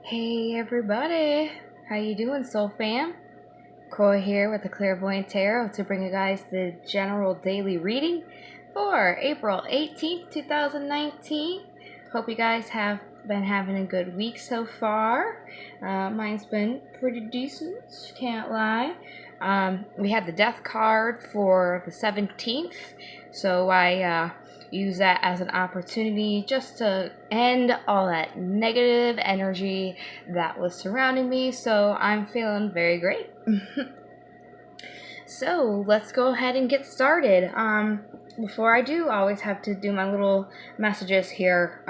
Hey everybody, how you doing, Soul Fam? Koi here with the Clairvoyant Tarot to bring you guys the general daily reading for April 18th, 2019. Hope you guys have been having a good week so far. Mine's been pretty decent, can't lie. We had the death card for the 17th, so I use that as an opportunity just to end all that negative energy that was surrounding me, so I'm feeling very great. So let's go ahead and get started. Before I do, I always have to do my little messages here.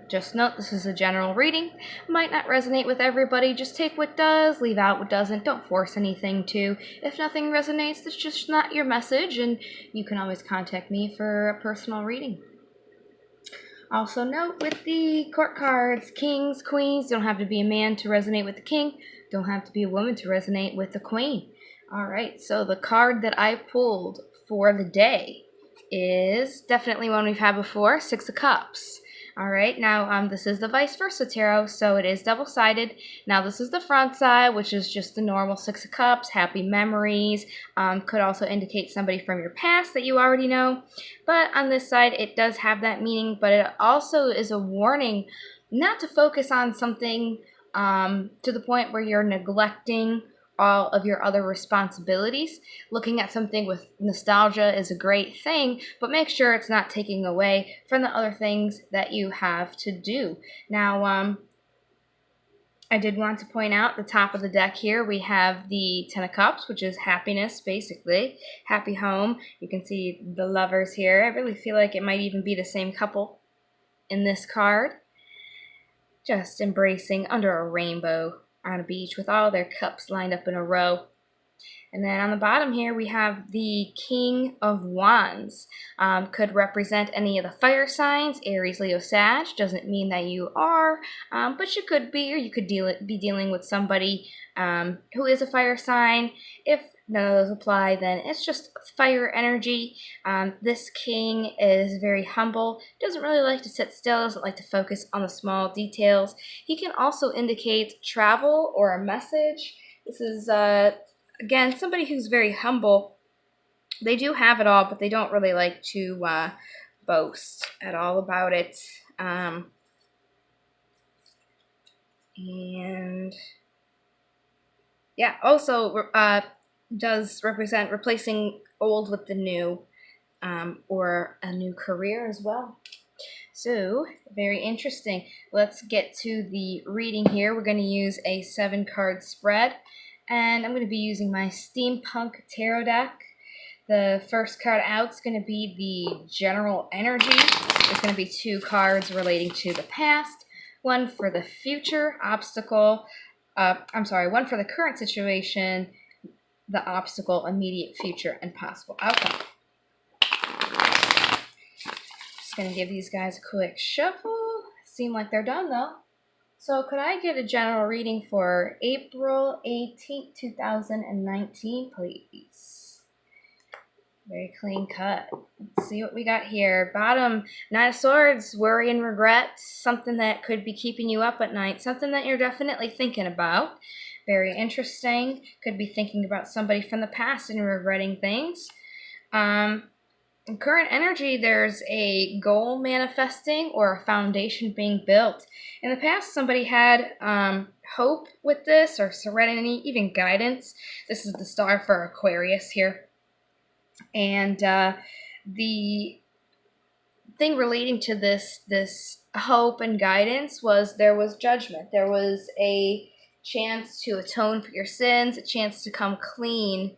Just note this is a general reading. Might not resonate with everybody. Just take what does, leave out what doesn't. Don't force anything to. If nothing resonates, that's just not your message, and you can always contact me for a personal reading. Also note with the court cards, kings, queens, don't have to be a man to resonate with the king. Don't have to be a woman to resonate with the queen. Alright, so the card that I pulled for the day is definitely one we've had before, Six of Cups. Alright, now this is the vice versa tarot, so it is double-sided. Now this is the front side, which is just the normal Six of Cups, happy memories. Could also indicate somebody from your past that you already know. But on this side, it does have that meaning, but it also is a warning not to focus on something to the point where you're neglecting all of your other responsibilities. Looking at something with nostalgia is a great thing, but make sure it's not taking away from the other things that you have to do. Now, I did want to point out the top of the deck here, we have the Ten of Cups, which is happiness, basically. Happy home. You can see the lovers here. I really feel like it might even be the same couple in this card. Just embracing under a rainbow on a beach with all their cups lined up in a row. And then on the bottom here, we have the King of Wands. Could represent any of the fire signs, Aries, Leo, Sag. Doesn't mean that you are, but you could be, or you could be dealing with somebody who is a fire sign. If none of those apply, then it's just fire energy. This king is very humble, doesn't really like to sit still, doesn't like to focus on the small details. He can also indicate travel or a message. This is, again, somebody who's very humble. They do have it all, but they don't really like to boast at all about it. And yeah, also does represent replacing old with the new, or a new career as well. So, very interesting. Let's get to the reading here. We're going to use a 7-card spread, and I'm going to be using my Steampunk Tarot deck. The first card out is going to be the general energy. There's going to be 2 cards relating to the past, one for the future obstacle, one for the current situation, the obstacle, immediate future, and possible outcome. Just going to give these guys a quick shuffle. Seem like they're done, though. So could I get a general reading for April 18th, 2019, please? Very clean cut. Let's see what we got here. Bottom, Knight of Swords, worry and regret. Something that could be keeping you up at night. Something that you're definitely thinking about. Very interesting. Could be thinking about somebody from the past and regretting things. In current energy, there's a goal manifesting or a foundation being built. In the past, somebody had hope with this, or serenity, even guidance. This is the star for Aquarius here. And the thing relating to this hope and guidance was there was judgment. There was a chance to atone for your sins, a chance to come clean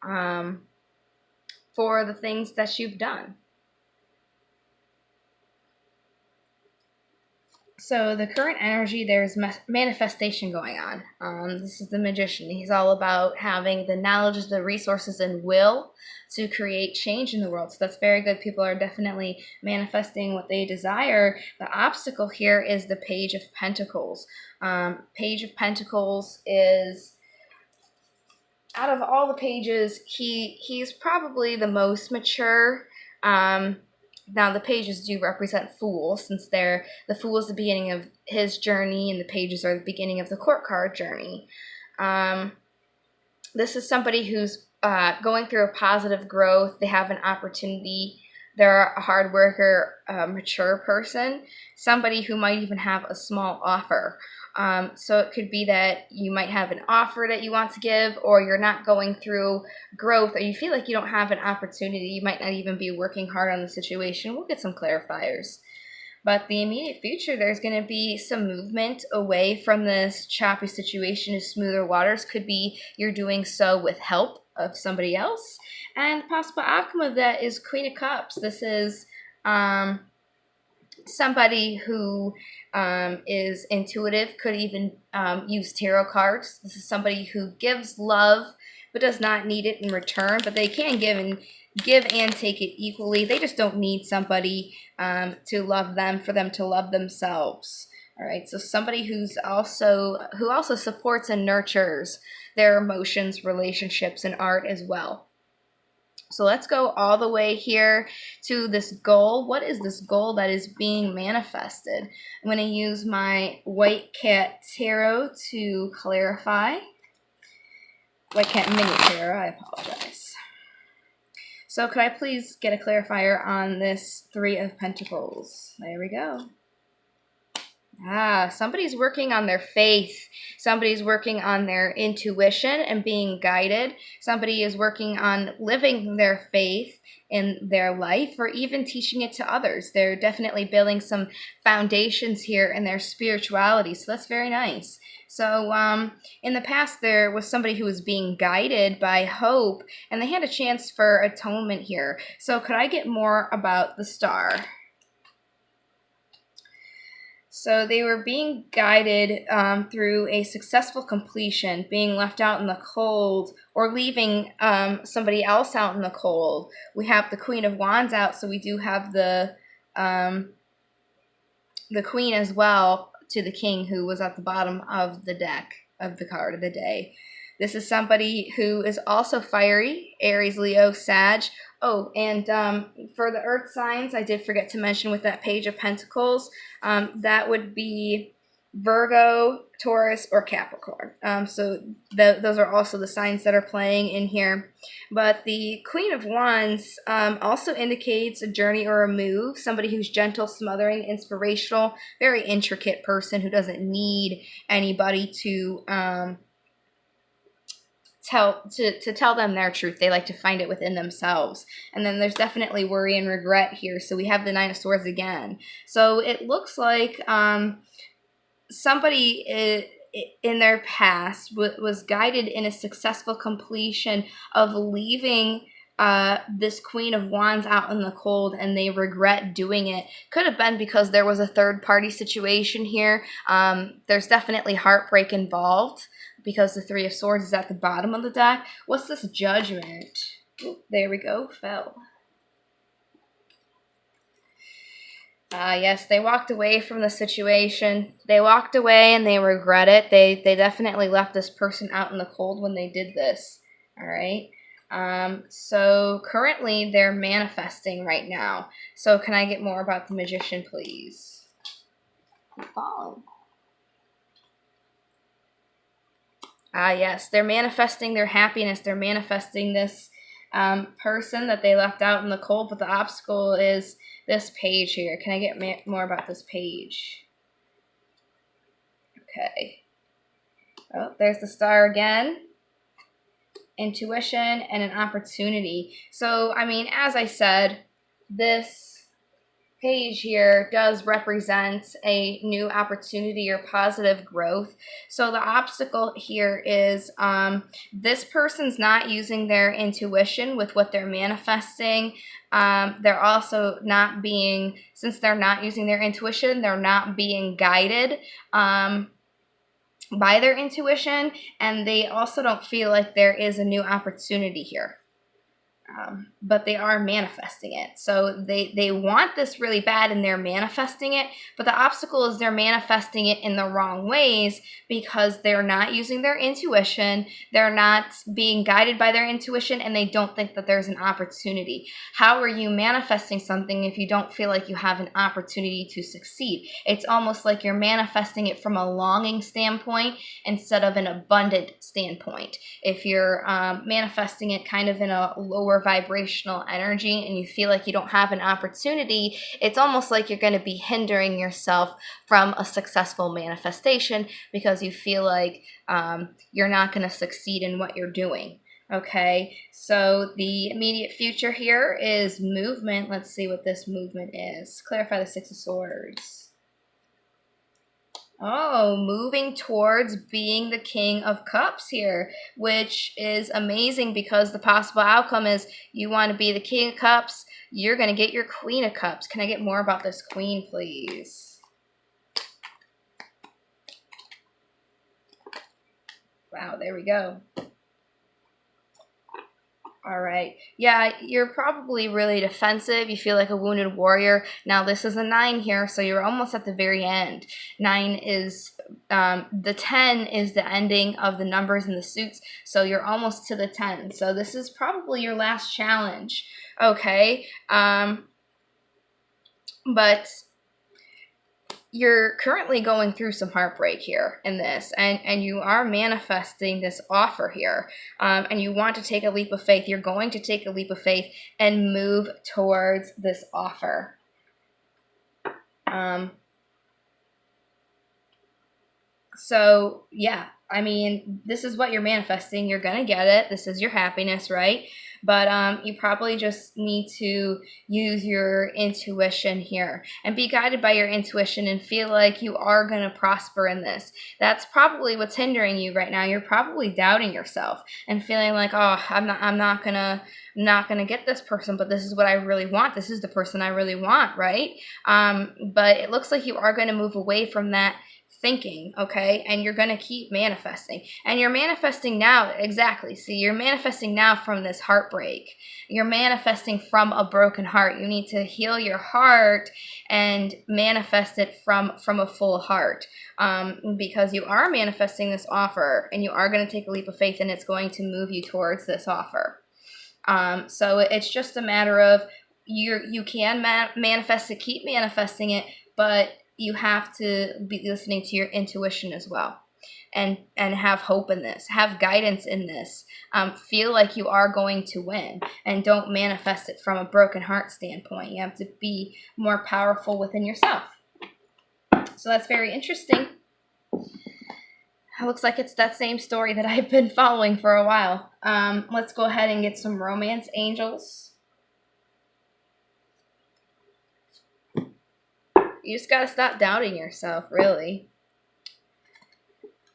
for the things that you've done. So the current energy, there's manifestation going on. This is the Magician. He's all about having the knowledge, the resources, and will to create change in the world. So that's very good. People are definitely manifesting what they desire. The obstacle here is the Page of Pentacles. Page of Pentacles is, out of all the pages, he's probably the most mature. Now, the pages do represent fools, since the fool is the beginning of his journey, and the pages are the beginning of the court card journey. This is somebody who's going through a positive growth. They have an opportunity. They're a hard worker, mature person, somebody who might even have a small offer. So it could be that you might have an offer that you want to give, or you're not going through growth, or you feel like you don't have an opportunity. You might not even be working hard on the situation. We'll get some clarifiers. But the immediate future, there's going to be some movement away from this choppy situation to smoother waters. Could be you're doing so with help of somebody else. And the possible outcome of that is Queen of Cups. This is somebody who is intuitive, could even use tarot cards. This is somebody who gives love but does not need it in return, but they can give and take it equally. They just don't need somebody to love them for them to love themselves. All right, so somebody who also supports and nurtures their emotions, relationships, and art as well. So let's go all the way here to this goal. What is this goal that is being manifested? I'm going to use my White Cat Tarot to clarify. White Cat Mini Tarot, I apologize. So could I please get a clarifier on this Three of Pentacles? There we go. Somebody's working on their faith. Somebody's working on their intuition and being guided. Somebody is working on living their faith in their life, or even teaching it to others. They're definitely building some foundations here in their spirituality, so that's very nice. So in the past, there was somebody who was being guided by hope, and they had a chance for atonement here. So could I get more about the Star? So they were being guided through a successful completion, being left out in the cold, or leaving somebody else out in the cold. We have the Queen of Wands out, so we do have the Queen as well, to the King, who was at the bottom of the deck of the card of the day. This is somebody who is also fiery, Aries, Leo, Sag. Oh, and for the earth signs, I did forget to mention with that Page of Pentacles, that would be Virgo, Taurus, or Capricorn. So those are also the signs that are playing in here. But the Queen of Wands also indicates a journey or a move, somebody who's gentle, smothering, inspirational, very intricate person who doesn't need anybody to tell them their truth. They like to find it within themselves. And then there's definitely worry and regret here. So we have the Nine of Swords again. So it looks like somebody in their past was guided in a successful completion of leaving this Queen of Wands out in the cold, and they regret doing it. Could have been because there was a third party situation here. There's definitely heartbreak involved, because the Three of Swords is at the bottom of the deck. What's this Judgment? Ooh, there we go, fell. Yes, they walked away from the situation. They walked away and they regret it. They definitely left this person out in the cold when they did this. All right. So currently they're manifesting right now. So can I get more about the Magician, please? Follow. Yes, they're manifesting their happiness. They're manifesting this person that they left out in the cold, but the obstacle is this page here. Can I get more about this page? Okay. Oh, there's the Star again. Intuition and an opportunity. So, I mean, as I said, this page here does represent a new opportunity or positive growth. So the obstacle here is this person's not using their intuition with what they're manifesting. They're also not being, since they're not using their intuition, they're not being guided by their intuition, and they also don't feel like there is a new opportunity here. but they are manifesting it. So they want this really bad and they're manifesting it, but the obstacle is they're manifesting it in the wrong ways because they're not using their intuition, they're not being guided by their intuition, and they don't think that there's an opportunity. How are you manifesting something if you don't feel like you have an opportunity to succeed? It's almost like you're manifesting it from a longing standpoint instead of an abundant standpoint. If you're manifesting it kind of in a lower vibrational energy and you feel like you don't have an opportunity, it's almost like you're going to be hindering yourself from a successful manifestation because you feel like you're not going to succeed in what you're doing. Okay, so the immediate future here is movement. Let's see what this movement is. Clarify the Six of Swords. Oh, moving towards being the King of Cups here, which is amazing because the possible outcome is you want to be the King of Cups, you're going to get your Queen of Cups. Can I get more about this Queen, please? Wow, there we go. All right. Yeah, you're probably really defensive. You feel like a wounded warrior. Now, this is a 9 here, so you're almost at the very end. 9 is, the 10 is the ending of the numbers and the suits, so you're almost to the 10. So this is probably your last challenge, okay? But you're currently going through some heartbreak here in this, and you are manifesting this offer here, and you want to take a leap of faith. You're going to take a leap of faith and move towards this offer. So yeah, I mean, this is what you're manifesting. You're going to get it. This is your happiness, right? But you probably just need to use your intuition here and be guided by your intuition and feel like you are going to prosper in this. That's probably what's hindering you right now. You're probably doubting yourself and feeling like, oh, I'm not gonna get this person, but this is what I really want. This is the person I really want, right? But it looks like you are going to move away from that thinking, okay? And you're going to keep manifesting. And you're manifesting now, exactly. See, you're manifesting now from this heartbreak. You're manifesting from a broken heart. You need to heal your heart and manifest it from a full heart, because you are manifesting this offer and you are going to take a leap of faith and it's going to move you towards this offer. So it's just a matter of you can manifest it, keep manifesting it, but you have to be listening to your intuition as well, and have hope in this, have guidance in this, feel like you are going to win, and don't manifest it from a broken heart standpoint. You have to be more powerful within yourself. So that's very interesting. It looks like it's that same story that I've been following for a while. Let's go ahead and get some romance angels. You just gotta stop doubting yourself, really.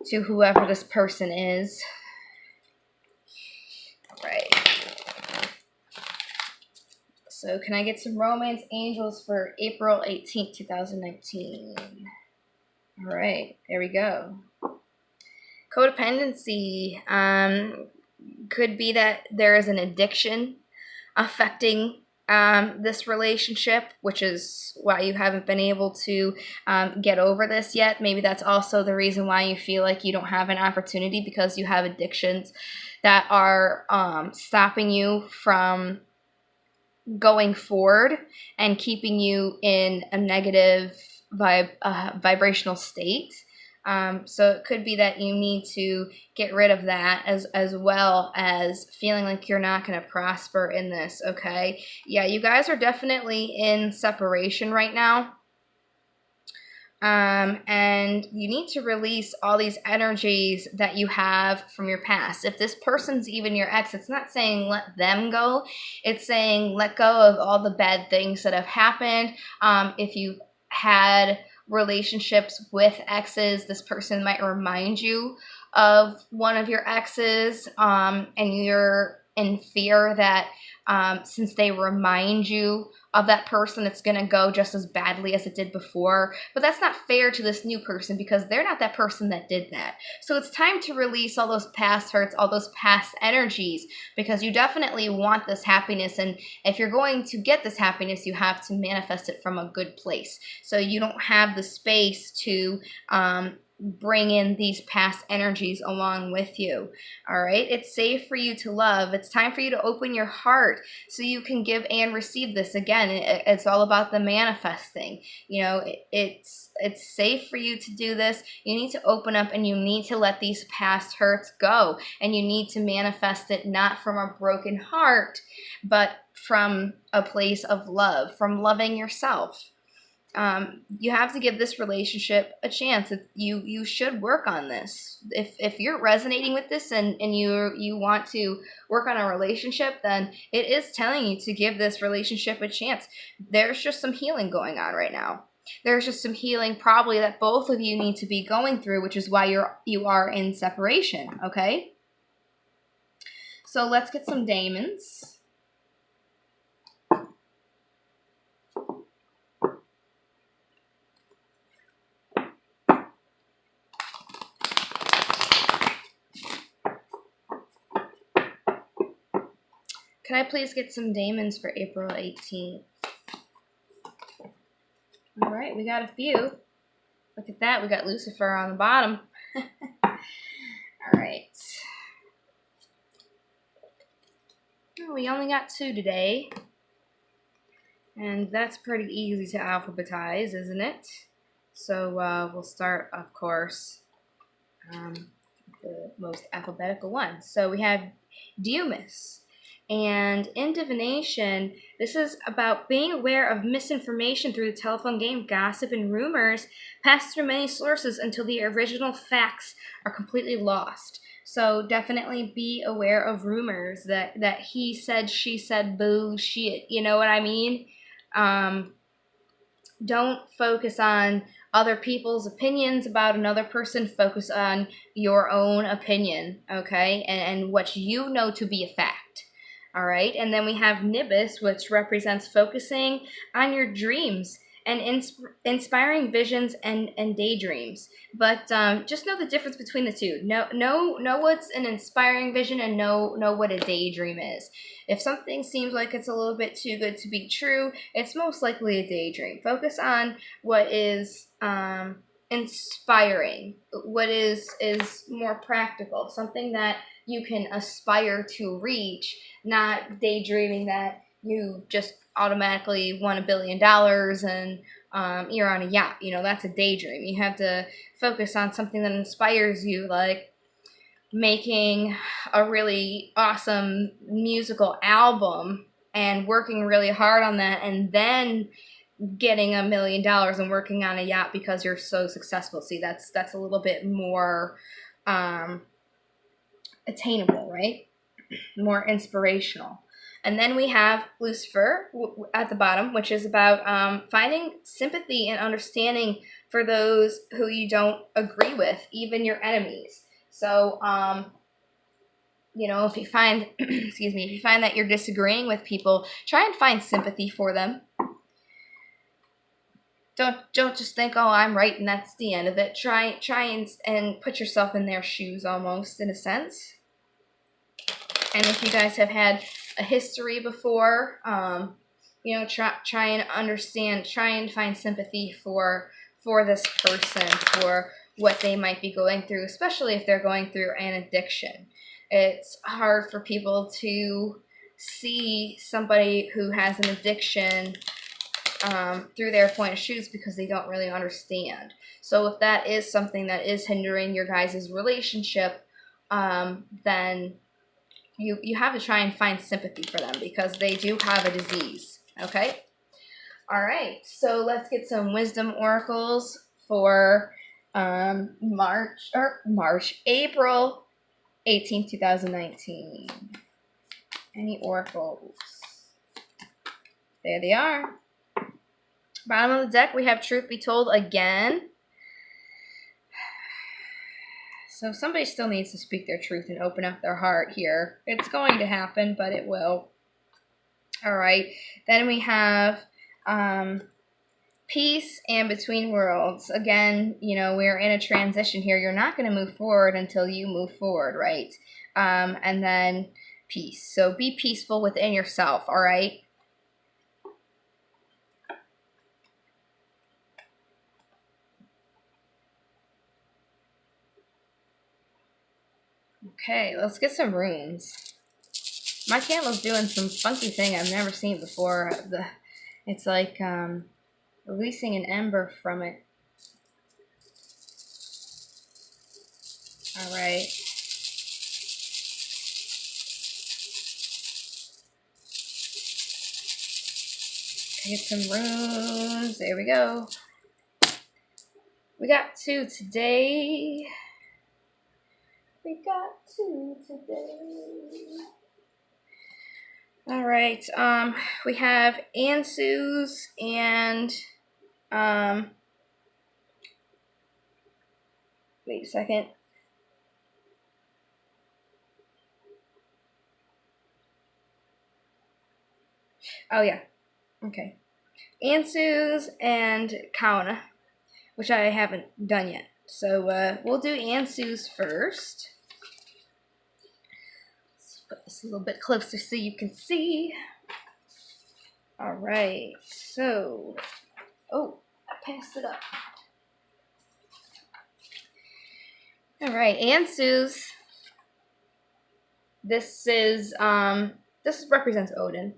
To whoever this person is. Right. So can I get some romance angels for April 18th, 2019? All right, there we go. Codependency could be that there is an addiction affecting this relationship, which is why you haven't been able to get over this yet. Maybe that's also the reason why you feel like you don't have an opportunity, because you have addictions that are stopping you from going forward and keeping you in a negative vibrational state. So it could be that you need to get rid of that, as well as feeling like you're not going to prosper in this, okay? Yeah, you guys are definitely in separation right now. And you need to release all these energies that you have from your past. If this person's even your ex, it's not saying let them go. It's saying let go of all the bad things that have happened. If you had relationships with exes, this person might remind you of one of your exes, and you're in fear that since they remind you of that person, it's going to go just as badly as it did before. But that's not fair to this new person because they're not that person that did that. So it's time to release all those past hurts, all those past energies, because you definitely want this happiness. And if you're going to get this happiness, you have to manifest it from a good place. So you don't have the space to bring in these past energies along with you. All right, it's safe for you to love. It's time for you to open your heart so you can give and receive this. Again, it's all about the manifesting. You know, it's safe for you to do this. You need to open up and you need to let these past hurts go, and you need to manifest it not from a broken heart, but from a place of love, from loving yourself. You have to give this relationship a chance. You should work on this. If you're resonating with this and you want to work on a relationship, then it is telling you to give this relationship a chance. There's just some healing going on right now. There's just some healing probably that both of you need to be going through, which is why you are in separation, okay? So let's get some daemons. Can I please get some daemons for April 18th? All right, we got a few. Look at that. We got Lucifer on the bottom. All right. Oh, we only got 2 today. And that's pretty easy to alphabetize, isn't it? So we'll start, of course, the most alphabetical one. So we have Deumus. And in divination, this is about being aware of misinformation through the telephone game, gossip, and rumors passed through many sources until the original facts are completely lost. So definitely be aware of rumors that he said, she said, bullshit. You know what I mean? Don't focus on other people's opinions about another person. Focus on your own opinion, okay? And what you know to be a fact. All right, and then we have Nibus, which represents focusing on your dreams and inspiring visions and daydreams. But just know the difference between the two. Know what's an inspiring vision and know what a daydream is. If something seems like it's a little bit too good to be true, it's most likely a daydream. Focus on what is inspiring, what is more practical, something that you can aspire to reach, not daydreaming that you just automatically won $1 billion and you're on a yacht. You know, that's a daydream. You have to focus on something that inspires you, like making a really awesome musical album and working really hard on that, and then getting $1 million and working on a yacht because you're so successful. See, that's a little bit more attainable, right? More inspirational. And then we have Lucifer at the bottom, which is about finding sympathy and understanding for those who you don't agree with, even your enemies. So, you know, if you find, excuse me, if you find that you're disagreeing with people, try and find sympathy for them. Don't just think, oh, I'm right and that's the end of it. Try and put yourself in their shoes almost, in a sense. And if you guys have had a history before, you know, try and understand, try and find sympathy for this person, for what they might be going through, especially if they're going through an addiction. It's hard for people to see somebody who has an addiction through their point of views because they don't really understand. So if that is something that is hindering your guys' relationship, then you have to try and find sympathy for them because they do have a disease, okay? All right, so let's get some wisdom oracles for April 18th, 2019. Any oracles? There they are. Bottom of the deck, we have Truth Be Told again. So somebody still needs to speak their truth and open up their heart here. It's going to happen, but it will. All right. Then we have peace and between worlds. Again, you know, we're in a transition here. You're not going to move forward until you move forward, right? And then peace. So be peaceful within yourself, all right? Okay, let's get some runes. My candle's doing some funky thing I've never seen before. It's like releasing an ember from it. All right. Get some runes. There we go. We got 2 today. All right. We have Ansus and wait a second. Oh yeah. Okay. Ansus and Kauna, which I haven't done yet. So we'll do Ansus first. Let's put this a little bit closer so you can see. All right. So, oh, I passed it up. All right, Ansus. This represents Odin,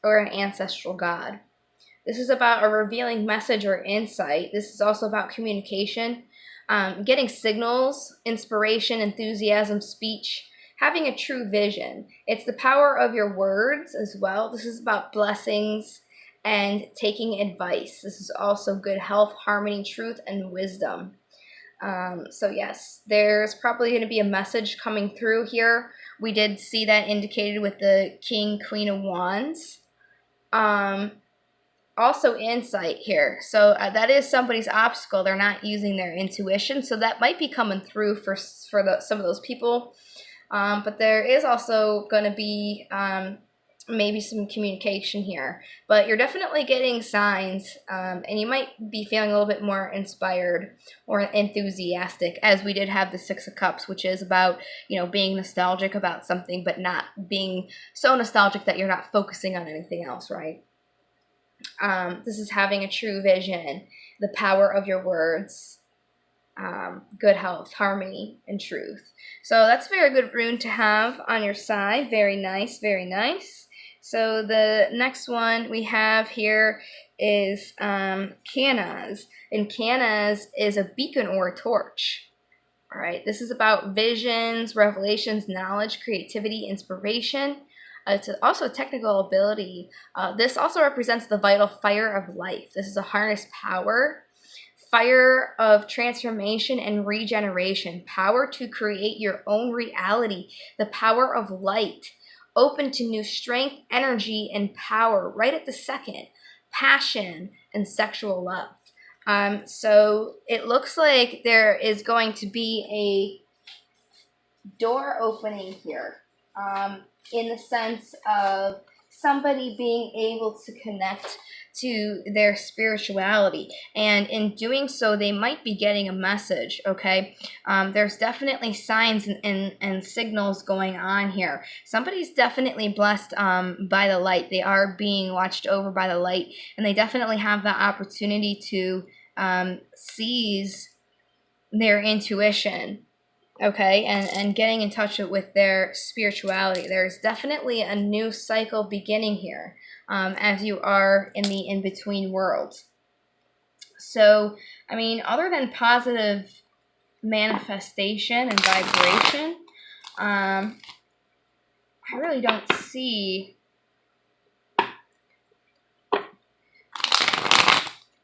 or an ancestral god. This is about a revealing message or insight. This is also about communication, getting signals, inspiration, enthusiasm, speech, having a true vision. It's the power of your words as well. This is about blessings and taking advice. This is also good health, harmony, truth, and wisdom. So yes, there's probably going to be a message coming through here. We did see that indicated with the King, Queen of Wands. Also insight here. So that is somebody's obstacle. They're not using their intuition. So that might be coming through for some of those people. But there is also going to be maybe some communication here. But you're definitely getting signs. And you might be feeling a little bit more inspired or enthusiastic, as we did have the 6 of Cups, which is about, you know, being nostalgic about something, but not being so nostalgic that you're not focusing on anything else, right? This is having a true vision, the power of your words, good health, harmony, and truth. So that's a very good rune to have on your side. Very nice, very nice. So the next one we have here is Canaz. And Canaz is a beacon or a torch. All right, this is about visions, revelations, knowledge, creativity, inspiration. It's also a technical ability. This also represents the vital fire of life. This is a harness power, fire of transformation and regeneration, power to create your own reality, the power of light, open to new strength, energy, and power right at the second, passion, and sexual love. So it looks like there is going to be a door opening here, in the sense of somebody being able to connect to their spirituality, and in doing so they might be getting a message. Okay, there's definitely signs and signals going on here. Somebody's definitely blessed by the light. They are being watched over by the light, and they definitely have the opportunity to seize their intuition, okay, and getting in touch with their spirituality. There's definitely a new cycle beginning here, as you are in the in-between worlds. So, I mean, other than positive manifestation and vibration, I really don't see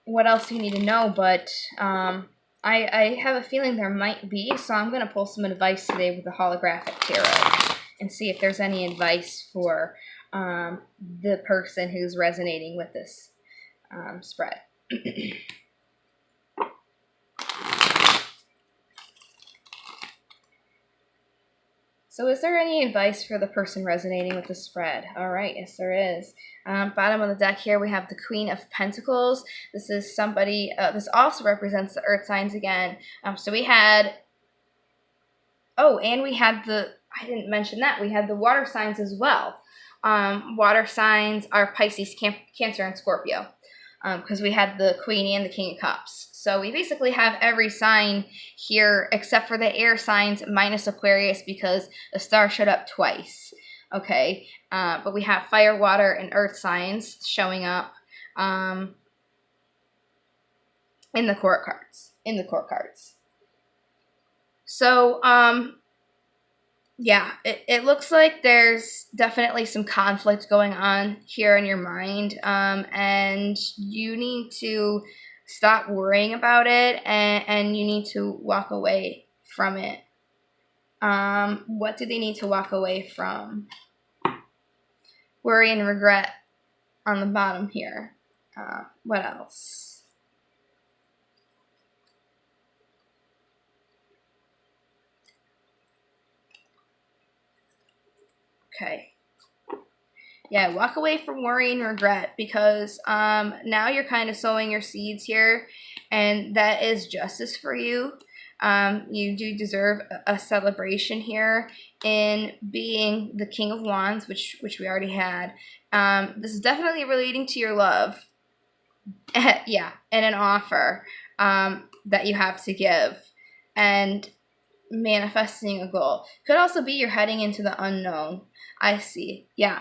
what else you need to know, but I have a feeling there might be, so I'm going to pull some advice today with the holographic tarot and see if there's any advice for the person who's resonating with this spread. So is there any advice for the person resonating with the spread? All right, yes, there is. Bottom of the deck here, we have the Queen of Pentacles. This is somebody, this also represents the earth signs again. So we had, and we had I didn't mention that, we had the water signs as well. Water signs are Pisces, Cancer, and Scorpio, because we had the Queen and the King of Cups. So we basically have every sign here except for the air signs minus Aquarius because the star showed up twice. Okay, but we have fire, water, and earth signs showing up in the court cards. So yeah, it looks like there's definitely some conflict going on here in your mind, and you need to stop worrying about it, and you need to walk away from it. What do they need to walk away from? Worry and regret on the bottom here. What else? Okay. Yeah, walk away from worry and regret because now you're kind of sowing your seeds here, and that is justice for you. You do deserve a celebration here in being the King of Wands, which we already had. This is definitely relating to your love. Yeah, and an offer that you have to give, and manifesting a goal. Could also be you're heading into the unknown. I see. Yeah.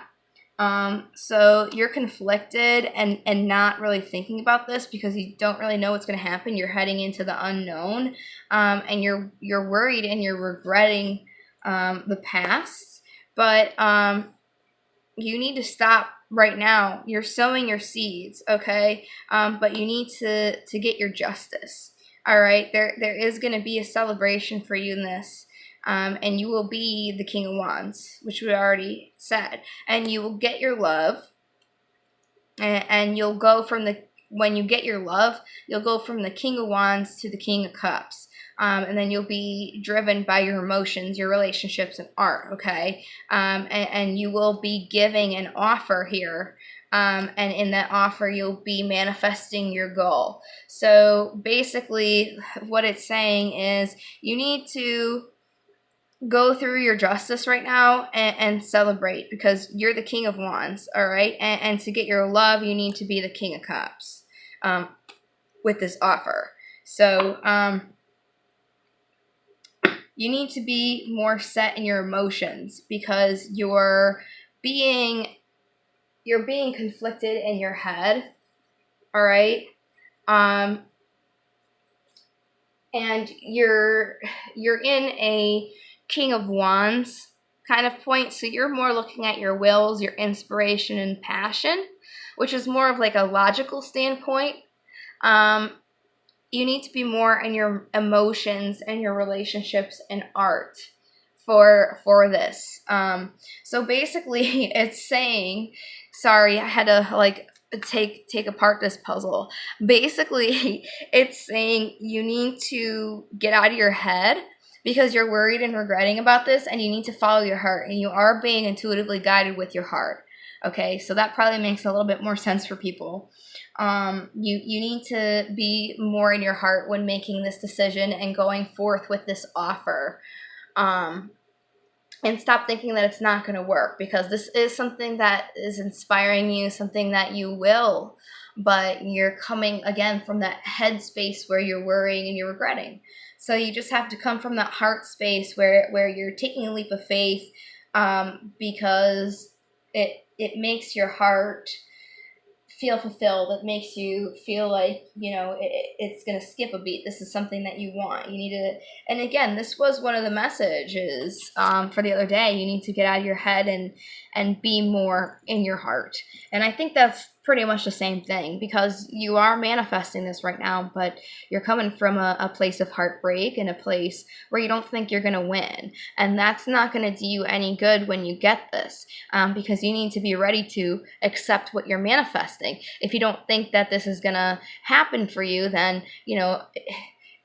So you're conflicted and not really thinking about this because you don't really know what's going to happen. You're heading into the unknown, and you're worried and you're regretting the past. But you need to stop right now. You're sowing your seeds, okay? But you need to get your justice. All right, there is going to be a celebration for you in this. And you will be the King of Wands, which we already said. And you will get your love. And you'll go from when you get your love, you'll go from the King of Wands to the King of Cups. And then you'll be driven by your emotions, your relationships, and art, okay? And you will be giving an offer here. And in that offer, you'll be manifesting your goal. So basically, what it's saying is you need to go through your justice right now and celebrate because you're the King of Wands, all right? And to get your love, you need to be the King of Cups with this offer. So you need to be more set in your emotions because you're being conflicted in your head, all right? And you're in a King of Wands kind of point, so you're more looking at your wills, your inspiration, and passion, which is more of like a logical standpoint. You need to be more in your emotions and your relationships and art for this. So basically, it's saying, sorry, I had to like take apart this puzzle. Basically, it's saying you need to get out of your head because you're worried and regretting about this, and you need to follow your heart, and you are being intuitively guided with your heart. Okay, so that probably makes a little bit more sense for people. You need to be more in your heart when making this decision and going forth with this offer. And stop thinking that it's not going to work because this is something that is inspiring you, something that you will, but you're coming again from that head space where you're worrying and you're regretting. So you just have to come from that heart space where you're taking a leap of faith because it makes your heart feel fulfilled. It makes you feel like, it's going to skip a beat. This is something that you want. You need to, and again, this was one of the messages for the other day. You need to get out of your head and be more in your heart. And I think that's pretty much the same thing because you are manifesting this right now, but you're coming from a place of heartbreak and a place where you don't think you're going to win. And that's not going to do you any good when you get this because you need to be ready to accept what you're manifesting. If you don't think that this is going to happen for you, then,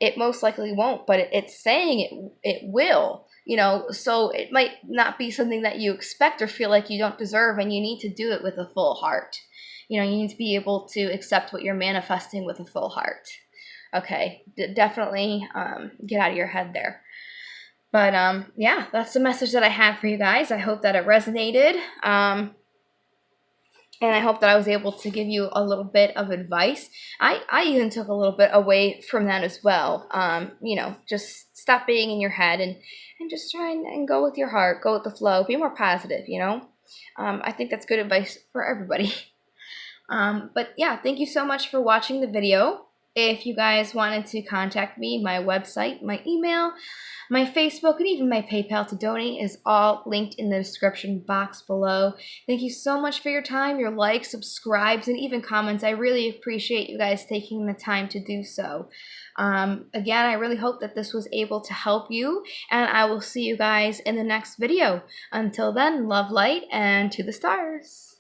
it most likely won't, but it's saying it will. you know, so it might not be something that you expect or feel like you don't deserve, and you need to do it with a full heart. You know, you need to be able to accept what you're manifesting with a full heart. Okay, definitely get out of your head there. But yeah, that's the message that I had for you guys. I hope that it resonated. And I hope that I was able to give you a little bit of advice. I even took a little bit away from that as well. You know, just stop being in your head and just try and go with your heart, go with the flow, be more positive, you know. I think that's good advice for everybody. But yeah, thank you so much for watching the video. If you guys wanted to contact me, my website, my email, my Facebook, and even my PayPal to donate is all linked in the description box below. Thank you so much for your time, your likes, subscribes, and even comments. I really appreciate you guys taking the time to do so. Again, I really hope that this was able to help you, and I will see you guys in the next video. Until then, love, light, and to the stars.